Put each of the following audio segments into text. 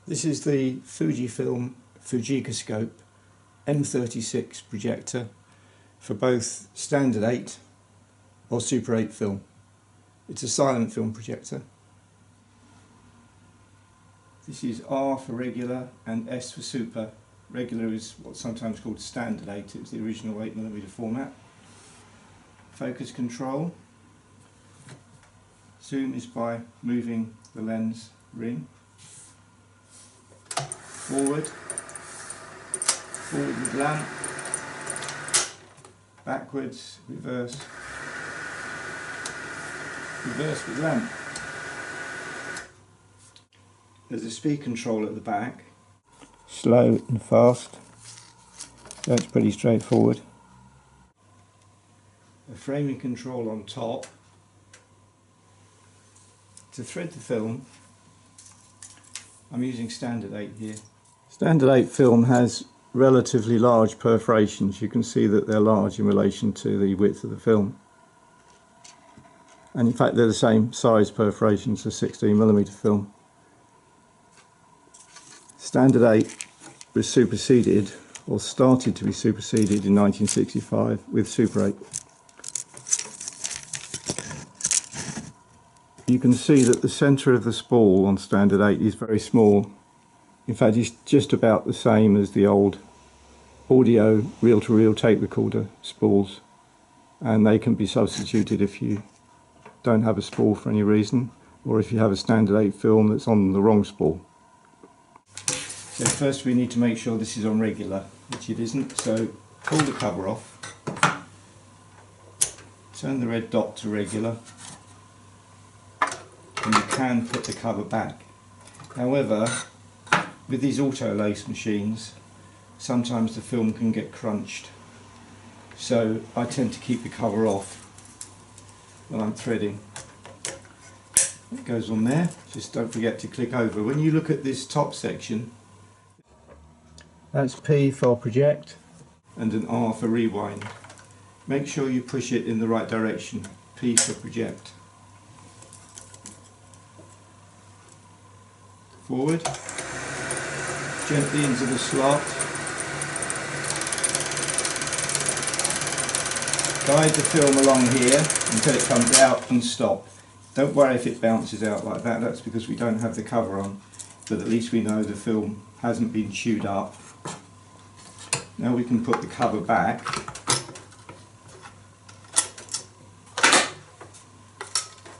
This is the Fujifilm Fujicascope M36 projector for both standard 8 or Super 8 film. It's a silent film projector. This is R for regular and S for super. Regular is what's sometimes called standard 8, it was the original 8mm format. Focus control. Zoom is by moving the lens ring. Forward with lamp, backwards, reverse with lamp. There's a speed control at the back, slow and fast, that's pretty straightforward. A framing control on top. To thread the film, I'm using standard 8 here. Standard 8 film has relatively large perforations. You can see that they're large in relation to the width of the film. And in fact they're the same size perforations as 16mm film. Standard 8 was superseded, or started to be superseded in 1965 with Super 8. You can see that the centre of the spool on standard 8 is very small. In fact, it's just about the same as the old audio reel-to-reel tape recorder spools, and they can be substituted if you don't have a spool for any reason, or if you have a standard 8 film that's on the wrong spool. So first we need to make sure this is on regular, which it isn't, so pull the cover off, turn the red dot to regular, and you can put the cover back. However, with these auto lace machines, sometimes the film can get crunched, so I tend to keep the cover off when I'm threading. It goes on there, just don't forget to click over. When you look at this top section, that's P for project and an R for rewind. Make sure you push it in the right direction, P for project. Forward, gently into the slot, guide the film along here until it comes out and stop. Don't worry if it bounces out like that, that's because we don't have the cover on, but at least we know the film hasn't been chewed up. Now we can put the cover back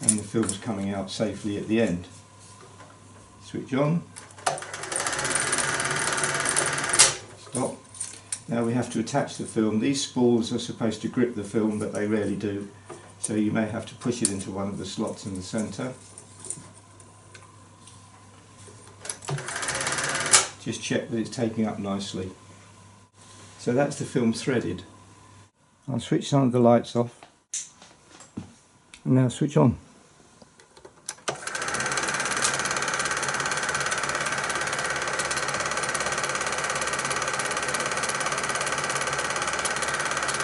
and the film's coming out safely at the end. Switch on, stop. Now we have to attach the film. These spools are supposed to grip the film, but they rarely do, so you may have to push it into one of the slots in the centre. Just check that it's taking up nicely. So that's the film threaded. I'll switch some of the lights off and now switch on.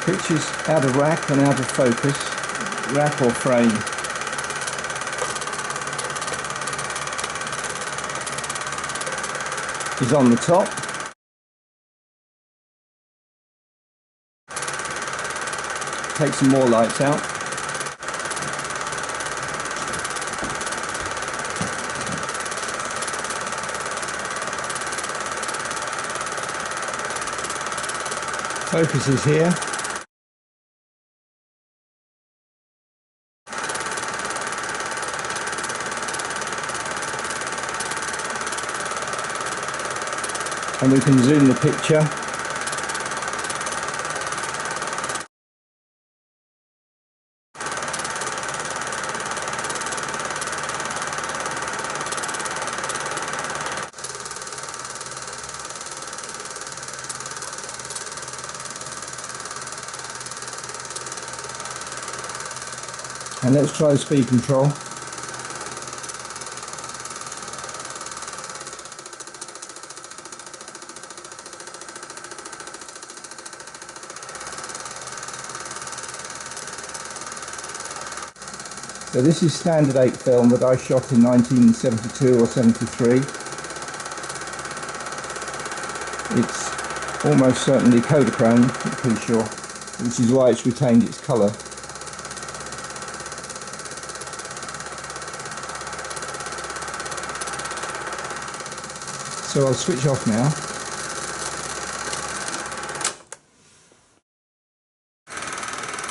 Pictures out of rack and out of focus, rack or frame. Is on the top. Take some more lights out. Focus is here. And we can zoom the picture. And let's try the speed control. So this is standard 8 film that I shot in 1972 or 73. It's almost certainly Kodachrome, I'm pretty sure, which is why it's retained its colour. So I'll switch off now.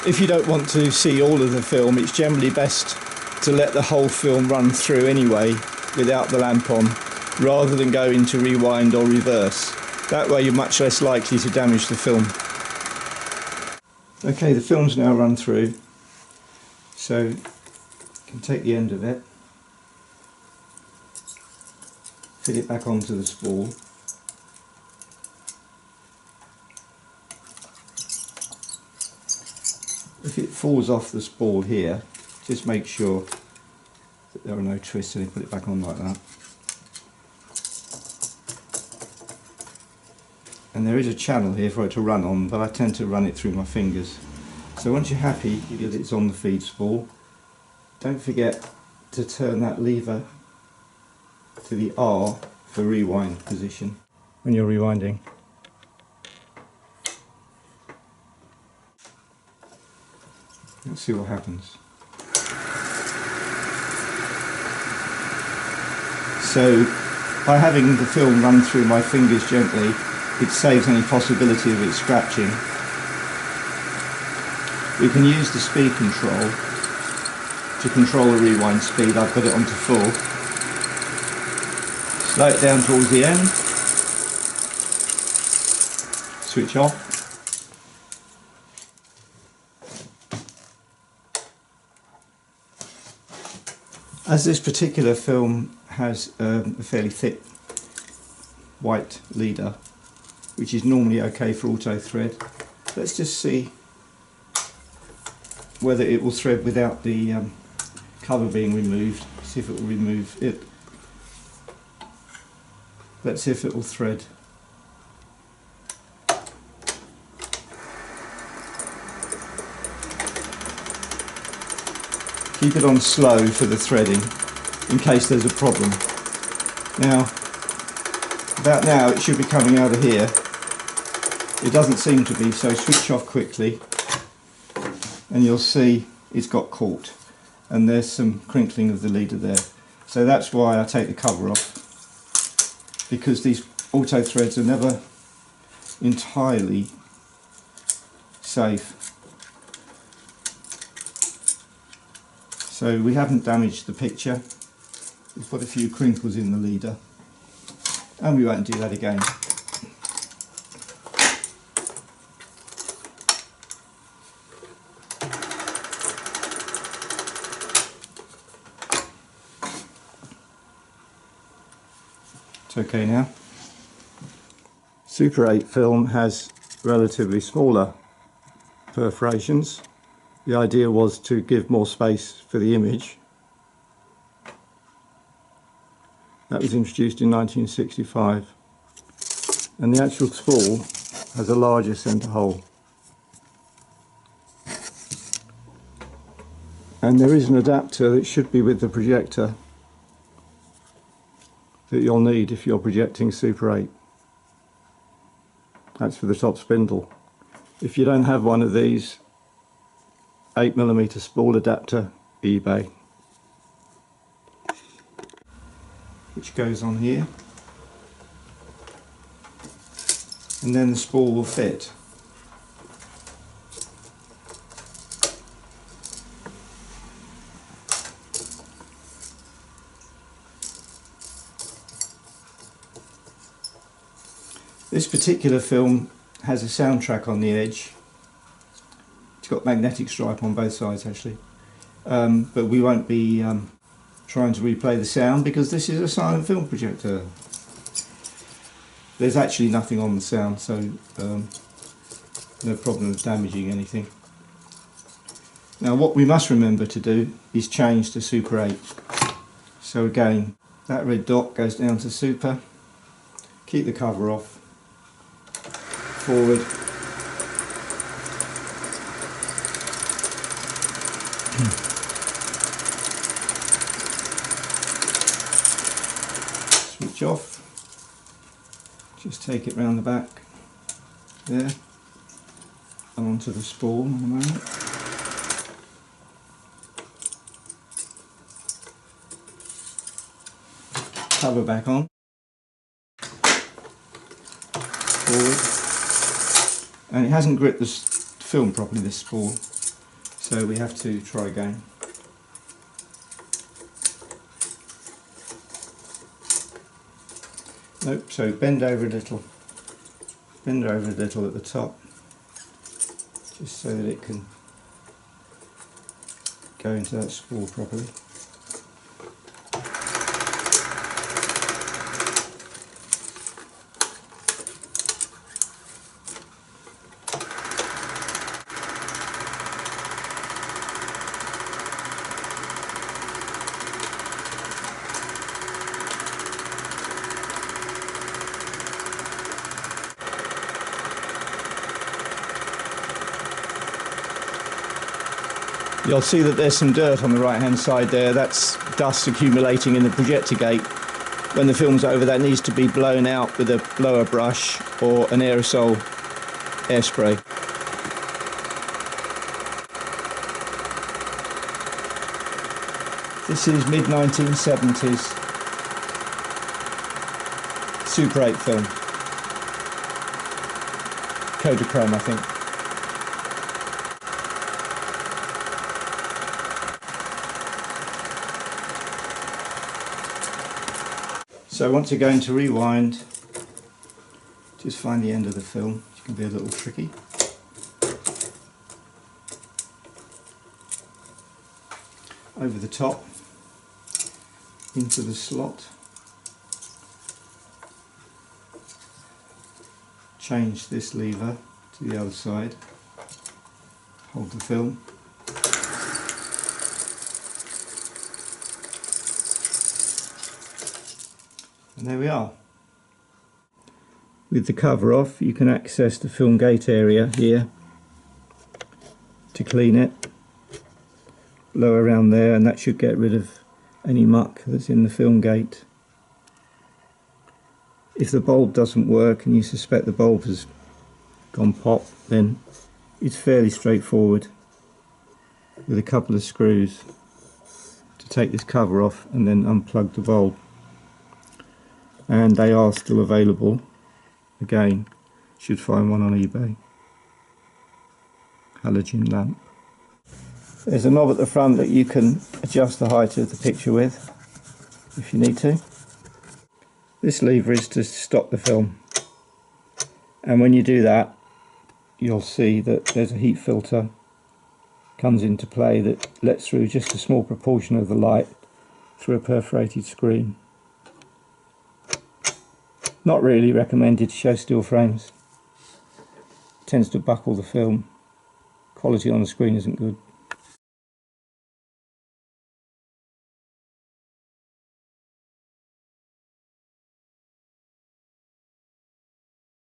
If you don't want to see all of the film, it's generally best to let the whole film run through anyway without the lamp on, rather than go into rewind or reverse. That way you're much less likely to damage the film. Okay, the film's now run through, so you can take the end of it, fit it back onto the spool. If it falls off the spool here, just make sure that there are no twists and you put it back on like that. And there is a channel here for it to run on, but I tend to run it through my fingers. So once you're happy that it's on the feed spool, don't forget to turn that lever to the R for rewind position when you're rewinding. Let's see what happens. So by having the film run through my fingers gently, it saves any possibility of it scratching. We can use the speed control to control the rewind speed. I've got it onto full. Slow it down towards the end. Switch off. As this particular film has a fairly thick white leader, which is normally okay for auto thread, let's just see whether it will thread without the cover being removed. See if it will remove it. Let's see if it will thread. Keep it on slow for the threading in case there's a problem. Now, about now it should be coming out of here. It doesn't seem to be, so switch off quickly and you'll see it's got caught and there's some crinkling of the leader there. So that's why I take the cover off, because these auto threads are never entirely safe. So we haven't damaged the picture. We've got a few crinkles in the leader and we won't do that again. It's okay now. Super 8 film has relatively smaller perforations. The idea was to give more space for the image. That was introduced in 1965. And the actual spool has a larger centre hole. And there is an adapter that should be with the projector that you'll need if you're projecting Super 8. That's for the top spindle. If you don't have one of these, 8mm spool adapter, eBay, which goes on here, and then the spool will fit. This particular film has a soundtrack on the edge. It's got magnetic stripe on both sides actually, but we won't be trying to replay the sound because this is a silent film projector. There's actually nothing on the sound, so no problem of damaging anything. Now what we must remember to do is change to Super 8. So again, that red dot goes down to Super, keep the cover off, forward, switch off, Just take it round the back there and onto the spool in a moment. Cover back on. Forward. And it hasn't gripped the film properly, this spool, so we have to try again. Nope, so bend over a little at the top, just so that it can go into that spool properly. You'll see that there's some dirt on the right hand side there. That's dust accumulating in the projector gate. When the film's over, that needs to be blown out with a blower brush or an aerosol airspray. This is mid-1970s Super 8 film. Kodachrome, I think. So once you're going to rewind, just find the end of the film, which can be a little tricky. Over the top, into the slot, change this lever to the other side, hold the film. And there we are. With the cover off, you can access the film gate area here to clean it. Blow around there, and that should get rid of any muck that's in the film gate. If the bulb doesn't work and you suspect the bulb has gone pop, then it's fairly straightforward with a couple of screws to take this cover off and then unplug the bulb. And they are still available. Again, should find one on eBay. Halogen lamp. There's a knob at the front that you can adjust the height of the picture with if you need to. This lever is to stop the film, and when you do that, you'll see that there's a heat filter comes into play that lets through just a small proportion of the light through a perforated screen. Not really recommended to show steel frames. Tends to buckle the film. Quality on the screen isn't good.